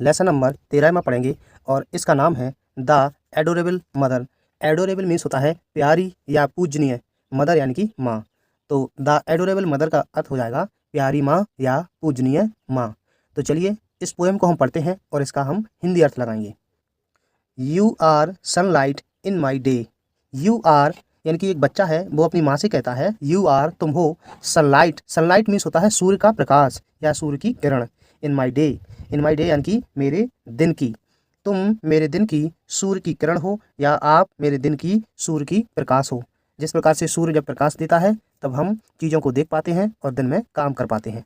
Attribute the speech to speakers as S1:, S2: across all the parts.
S1: Lesson number 13 में पढ़ेंगे और इसका नाम है the adorable mother. Adorable means होता है प्यारी या पूजनीय, मदर यानी कि माँ। तो द एडोरेबल मदर का अर्थ हो जाएगा प्यारी माँ या पूजनीय माँ। तो चलिए इस पोएम को हम पढ़ते हैं और इसका हम हिंदी अर्थ लगाएंगे। You are sunlight in my day. You are यानी कि एक बच्चा है वो अपनी माँ से कहता है यू आर तुम हो सनलाइट। सनलाइट मीन्स होता है सूर्य का प्रकाश या सूर्य की किरण। इन my day, in my day यानी कि मेरे दिन की। तुम मेरे दिन की सूर्य की किरण हो या आप मेरे दिन की सूर्य की प्रकाश हो। जिस प्रकार से सूर्य जब प्रकाश देता है तब हम चीज़ों को देख पाते हैं और दिन में काम कर पाते हैं।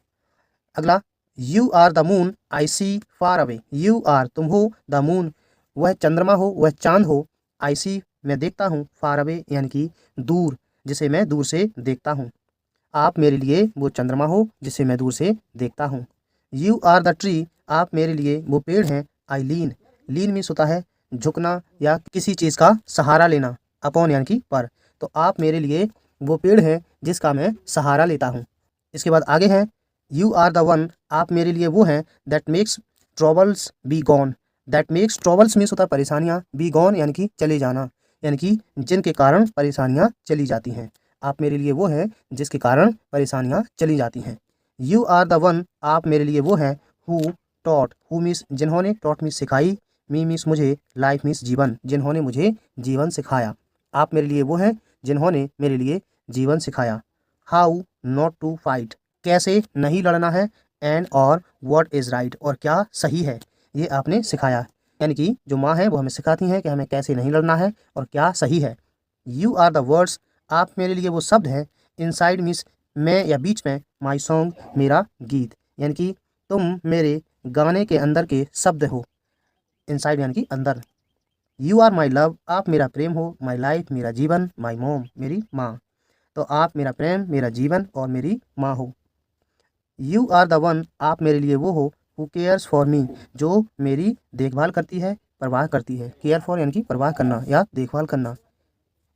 S1: अगला, you are the moon I see far away. You are तुम हो द मून वह चंद्रमा हो, वह चांद हो। आई सी मैं देखता हूँ, फार अवे यानी कि दूर, जिसे मैं दूर से देखता हूँ। आप मेरे लिए वो चंद्रमा हो जिसे मैं दूर से देखता हूँ। यू आर द ट्री आप मेरे लिए वो पेड़ हैं। आई लीन, लीन मीन्स होता है झुकना या किसी चीज़ का सहारा लेना। अपॉन यानी कि पर। तो आप मेरे लिए वो पेड़ हैं जिसका मैं सहारा लेता हूँ। इसके बाद आगे है यू आर द वन आप मेरे लिए वो हैं that makes troubles be gone. That makes troubles means होता है परेशानियाँ, बी गॉन यानी कि चले जाना, यानी कि जिनके कारण परेशानियाँ चली जाती हैं। आप मेरे लिए वो हैं जिसके कारण परेशानियाँ चली जाती हैं। यू आर द वन आप मेरे लिए वो हैं हु टॉट, हु मीन्स जिन्होंने, टॉट मीन्स सिखाई, मी मीन्स मुझे, लाइफ मीन्स जीवन, जिन्होंने मुझे जीवन सिखाया। आप मेरे लिए वो हैं जिन्होंने मेरे लिए जीवन सिखाया। हाउ नॉट टू फाइट, कैसे नहीं लड़ना है, एंड और व्हाट इज़ राइट और क्या सही है, ये आपने सिखाया। यानी कि जो माँ है वो हमें सिखाती हैं कि हमें कैसे नहीं लड़ना है और क्या सही है। यू आर द वर्ड्स आप मेरे लिए वो शब्द हैं। इनसाइड मीन्स में या बीच में, माई सॉन्ग मेरा गीत, यानी कि तुम मेरे गाने के अंदर के शब्द हो। इनसाइड यानी कि अंदर। यू आर माई लव आप मेरा प्रेम हो। माई लाइफ मेरा जीवन। माई मोम मेरी माँ। तो आप मेरा प्रेम, मेरा जीवन और मेरी माँ हो। यू आर द वन आप मेरे लिए वो हो हु केयर्स फॉर मी जो मेरी देखभाल करती है, परवाह करती है। केयर फॉर यानी कि परवाह करना या देखभाल करना।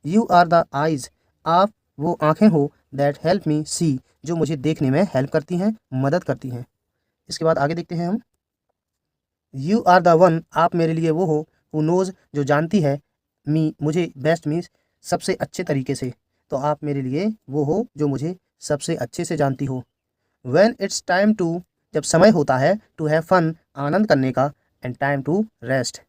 S1: यू आर द आइज़ आप वो आँखें हो दैट हेल्प मी सी जो मुझे देखने में हेल्प करती हैं, मदद करती हैं। इसके बाद आगे देखते हैं हम। यू आर द वन आप मेरे लिए वो हो हु नोज़ जो जानती है, मी मुझे, बेस्ट मीन्स सबसे अच्छे तरीके से। तो आप मेरे लिए वो हो जो मुझे सबसे अच्छे से जानती हो। व्हेन इट्स टाइम टू जब समय होता है, टू हैव फन आनंद करने का, and time to rest,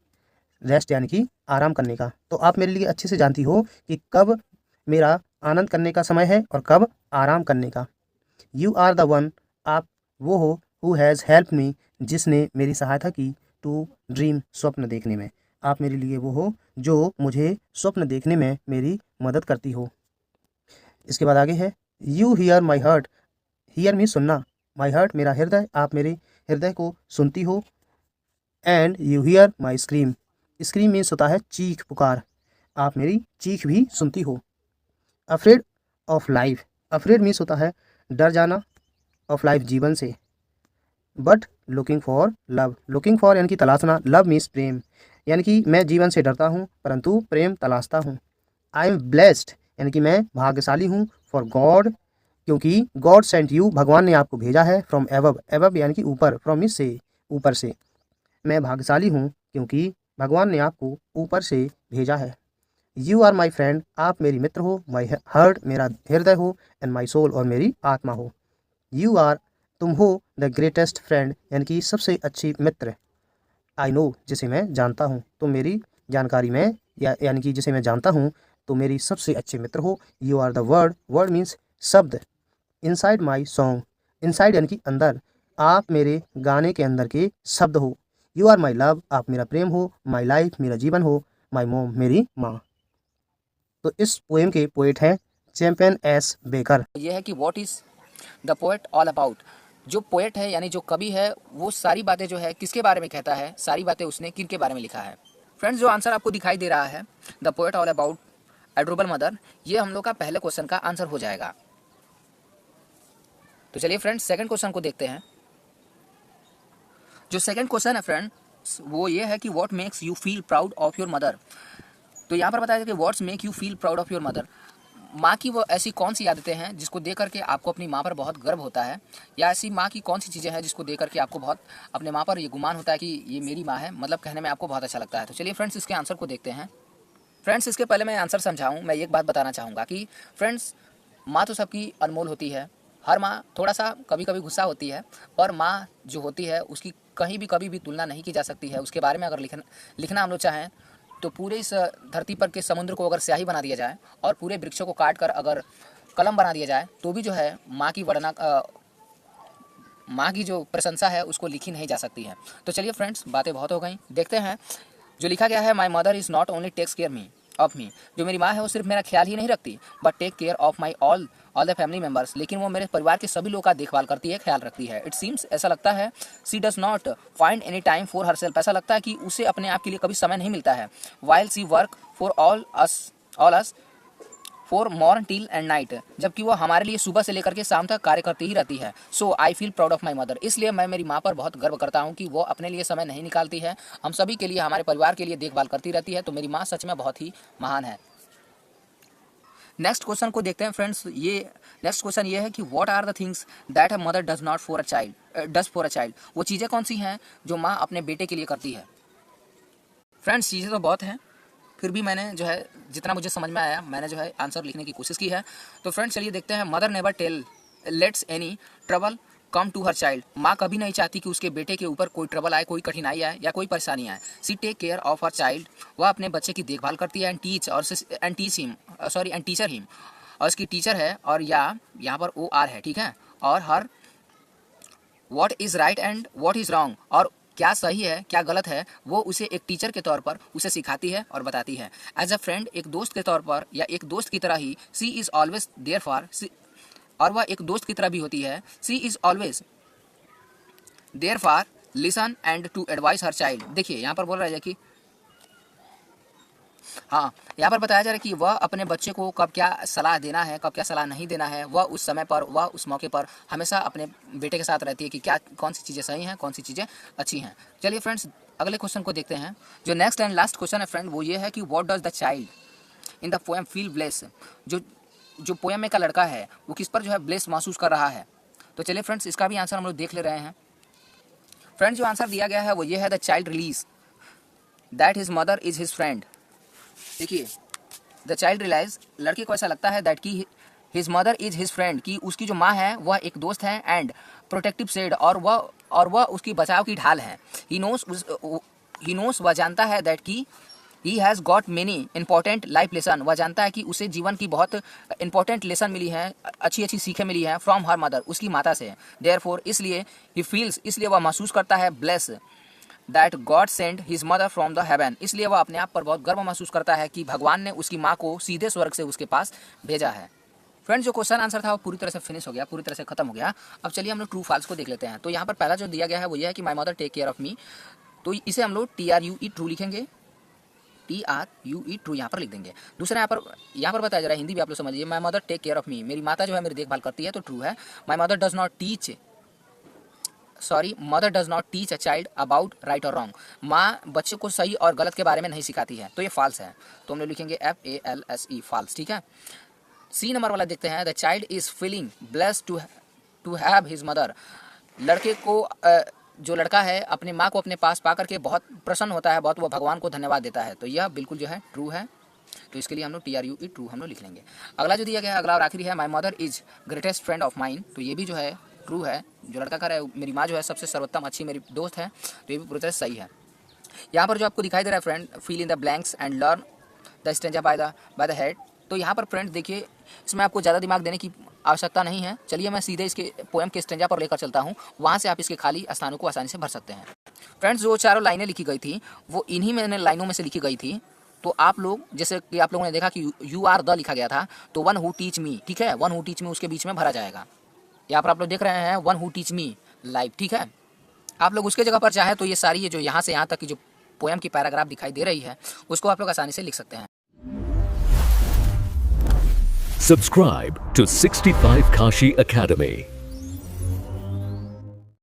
S1: rest यानी कि आराम करने का। तो आप मेरे लिए अच्छे से जानती हो कि कब मेरा आनंद करने का समय है और कब आराम करने का। यू आर द वन आप वो हो हु हैज़ हेल्प मी जिसने मेरी सहायता की, टू ड्रीम स्वप्न देखने में। आप मेरे लिए वो हो जो मुझे स्वप्न देखने में मेरी मदद करती हो। इसके बाद आगे है you here my heart, here means सुनना, माई हार्ट मेरा हृदय, आप मेरे हृदय को सुनती हो। And you here my scream, scream means होता है चीख पुकार, आप मेरी चीख भी सुनती हो। Afraid of life, afraid means होता है डर जाना, ऑफ लाइफ जीवन से। But looking for love, looking for यानी कि तलाशना, लव मीन्स प्रेम, यानी कि मैं जीवन से डरता हूँ परंतु प्रेम तलाशता हूँ। आई एम ब्लेस्ड यानी कि मैं भाग्यशाली हूँ, फॉर गॉड क्योंकि गॉड सेंट यू भगवान ने आपको भेजा है, फ्रॉम एवब, एवब यानी कि ऊपर, फ्रॉम मीन्स से, ऊपर से। मैं भाग्यशाली हूँ क्योंकि भगवान ने आपको ऊपर से भेजा है। यू आर माई फ्रेंड आप मेरी मित्र हो, माई हार्ट मेरा हृदय हो, एंड माई सोल और मेरी आत्मा हो। यू आर तुम हो द ग्रेटेस्ट फ्रेंड यानी कि सबसे अच्छी मित्र। आई नो जिसे मैं जानता हूँ, तुम मेरी जानकारी में या यानी कि जिसे मैं जानता हूँ तो मेरी सबसे अच्छे मित्र हो। You are the word, word means शब्द। इनसाइड माई सॉन्ग, इनसाइड यानी कि अंदर, आप मेरे गाने के अंदर के शब्द हो। यू आर माई लव आप मेरा प्रेम हो, माई लाइफ मेरा जीवन हो, माई मोम मेरी माँ। तो इस पोएम के पोएट हैं चैंपियन एस बेकर।
S2: ये है कि what is the poet all about. जो पोएट है यानी जो कवि है वो सारी बातें जो है किसके बारे में कहता है, सारी बातें उसने किन के बारे में लिखा है। फ्रेंड्स जो आंसर आपको दिखाई दे रहा है the poet all about adorable mother, ये हम लोग का पहले क्वेश्चन का आंसर हो जाएगा। तो चलिए फ्रेंड्स सेकंड क्वेश्चन को देखते हैं। जो सेकंड क्वेश्चन है फ्रेंड्स वो ये है कि what makes you feel proud of your mother. तो यहाँ पर बताया कि what's make you feel proud of your mother, माँ की वो ऐसी कौन सी आदतें हैं जिसको देख करके आपको अपनी माँ पर बहुत गर्व होता है, या ऐसी माँ की कौन सी चीज़ें हैं जिसको देख करके आपको बहुत अपने माँ पर ये गुमान होता है कि ये मेरी माँ है, मतलब कहने में आपको बहुत अच्छा लगता है। तो चलिए फ्रेंड्स इसके आंसर को देखते हैं। फ्रेंड्स इसके पहले मैं आंसर समझाऊँ, मैं एक बात बताना चाहूँगा कि फ्रेंड्स माँ तो सबकी अनमोल होती है। हर माँ थोड़ा सा कभी कभी गुस्सा होती है, पर माँ जो होती है उसकी कहीं भी कभी भी तुलना नहीं की जा सकती है। उसके बारे में अगर लिखना हम लोग चाहें तो पूरे इस धरती पर के समुद्र को अगर स्याही बना दिया जाए और पूरे वृक्षों को काट कर अगर कलम बना दिया जाए तो भी जो है माँ की माँ की जो प्रशंसा है उसको लिखी नहीं जा सकती है। तो चलिए फ्रेंड्स बातें बहुत हो गई, देखते हैं जो लिखा गया है। My mother is not only takes care me of me, जो मेरी माँ है वो सिर्फ मेरा ख्याल ही नहीं रखती, but take care of my all the family members, लेकिन वो मेरे परिवार के सभी लोगों का देखभाल करती है, ख्याल रखती है। इट सीम्स, ऐसा लगता है, she does not find any time for herself, ऐसा लगता है कि उसे अपने आप के लिए कभी समय नहीं मिलता है। While she work for all us for morn till and night, जबकि वो हमारे लिए सुबह से लेकर के शाम तक कार्य करती ही रहती है। So I feel proud of my mother, इसलिए मैं मेरी माँ पर बहुत गर्व करता हूँ कि वो अपने लिए समय नहीं निकालती है, हम सभी के लिए, हमारे परिवार के लिए देखभाल करती रहती है। तो मेरी माँ सच में बहुत ही महान है। नेक्स्ट क्वेश्चन को देखते हैं फ्रेंड्स। ये नेक्स्ट क्वेश्चन ये है कि what are the things that a mother does not for a child does for a child, वो चीज़ें कौन सी हैं जो माँ अपने बेटे के लिए करती है। फ्रेंड्स चीज़ें तो बहुत हैं, फिर भी मैंने जो है जितना मुझे समझ में आया मैंने जो है आंसर लिखने की कोशिश की है। तो फ्रेंड्स चलिए देखते हैं। Mother never tell lets any trouble come to her child, माँ कभी नहीं चाहती कि उसके बेटे के ऊपर कोई ट्रबल आए, कोई कठिनाई आए या कोई परेशानी आए। She take care of her child, वह अपने बच्चे की देखभाल करती है। एंड टीचर हिम, और उसकी टीचर है, और यहाँ पर OR है, ठीक है। और her what is right and what is wrong, और क्या सही है क्या गलत है वो उसे एक टीचर के तौर पर उसे सिखाती है और बताती है। एज अ फ्रेंड, एक दोस्त के तौर पर या एक दोस्त की तरह ही, she is always there for, और वह एक दोस्त की तरह भी होती है। She is always there for listen and to advise her child. देखिए यहाँ पर बोल रहा है कि हाँ, यहाँ पर बताया जा रहा है कि वह अपने बच्चे को कब क्या सलाह देना है, कब क्या सलाह नहीं देना है, वह उस समय पर, वह उस मौके पर हमेशा अपने बेटे के साथ रहती है कि क्या कौन सी चीज़ें सही हैं, कौन सी चीज़ें अच्छी हैं। चलिए फ्रेंड्स अगले क्वेश्चन को देखते हैं। जो नेक्स्ट एंड लास्ट क्वेश्चन है फ्रेंड वो ये है कि what does the child in the poem feel bless, जो पोएम में का लड़का है वो किस पर जो है ब्लेस महसूस कर रहा है। तो चलिए फ्रेंड्स इसका भी आंसर हम लोग देख ले रहे हैं। फ्रेंड्स जो आंसर दिया गया है वो ये है, the child release that his mother is his friend. देखिए द चाइल्ड रियलाइज, लड़के को ऐसा लगता है दैट की his mother is his friend, कि उसकी जो माँ है वह एक दोस्त है, एंड प्रोटेक्टिव शेड, और वह उसकी बचाव की ढाल है। ही नोस, वह जानता है दैट की he has got many important life lesson, वह जानता है कि उसे जीवन की बहुत इंपॉर्टेंट लेसन मिली है, अच्छी अच्छी सीखें मिली हैं फ्रॉम हर मदर, उसकी माता से। देयरफॉर, इसलिए ही फील्स, इसलिए वह महसूस करता है, bless that God send his mother from the haven, इसलिए वह अपने आप पर बहुत गर्व महसूस करता है कि भगवान ने उसकी माँ को सीधे स्वर्ग से उसके पास भेजा है। फ्रेंड्स जो क्वेश्चन आंसर था वो पूरी तरह से फिनिश हो गया, पूरी तरह से खत्म हो गया। अब चलिए हम लोग ट्रू फॉल्स को देख लेते हैं। तो यहाँ पर पहला जो दिया गया है वो ये है कि my mother take care of me, तो इसे हम लोग TRUE ट्रू लिखेंगे, TRUE ट्रू यहाँ पर लिख देंगे। दूसरा यहाँ पर बताया जा रहा है, हिंदी भी आप लोग समझिए, my mother take care of me, मेरी माता जो है मेरी देखभाल करती है, तो ट्रू है। My mother does not teach a child about right और रॉन्ग, माँ बच्चे को सही और गलत के बारे में नहीं सिखाती है, तो ये फॉल्स है, तो हम लोग लिखेंगे FALSE, फॉल्स, ठीक है। सी नंबर वाला देखते हैं, the child is feeling blessed to have his mother, लड़के को जो लड़का है अपनी माँ को अपने पास पा करके बहुत प्रसन्न होता है, बहुत वो भगवान को धन्यवाद देता है, तो यह बिल्कुल जो है ट्रू है, तो इसके लिए हम लोग TRUE ट्रू हम लोग लिख लेंगे। अगला जो दिया गया है, अगला और आखिरी है, my mother is greatest friend of mine, तो ये भी जो है ट्रू है, जो लड़का कह रहा है मेरी माँ जो है सबसे सर्वोत्तम अच्छी मेरी दोस्त है, तो ये भी पूरी तरह सही है। यहाँ पर जो आपको दिखाई दे रहा है friend, fill in the blanks and learn the stanza by the head, तो यहाँ पर फ्रेंड देखिए इसमें आपको ज़्यादा दिमाग देने की आवश्यकता नहीं है। चलिए मैं सीधे इसके पोएम के स्टेंजा पर लेकर चलता हूँ, वहाँ से आप इसके खाली स्थानों को आसानी से भर सकते हैं। फ्रेंड्स जो चारों लाइनें लिखी गई थी वो इन्हीं में लाइनों में से लिखी गई थी, तो आप लोग जैसे कि आप लोगों ने देखा कि यू आर द लिखा गया था, तो वन हु टीच मी, ठीक है, वन हु टीच मी उसके बीच में भरा जाएगा। यहाँ पर आप लोग देख रहे हैं one who teach me live, ठीक है। आप लोग उसके जगह पर चाहे तो ये सारी ये जो यहाँ से यहाँ तक की जो पोएम की पैराग्राफ दिखाई दे रही है उसको आप लोग आसानी से लिख सकते हैं।
S3: Subscribe to 65 Kashi Academy.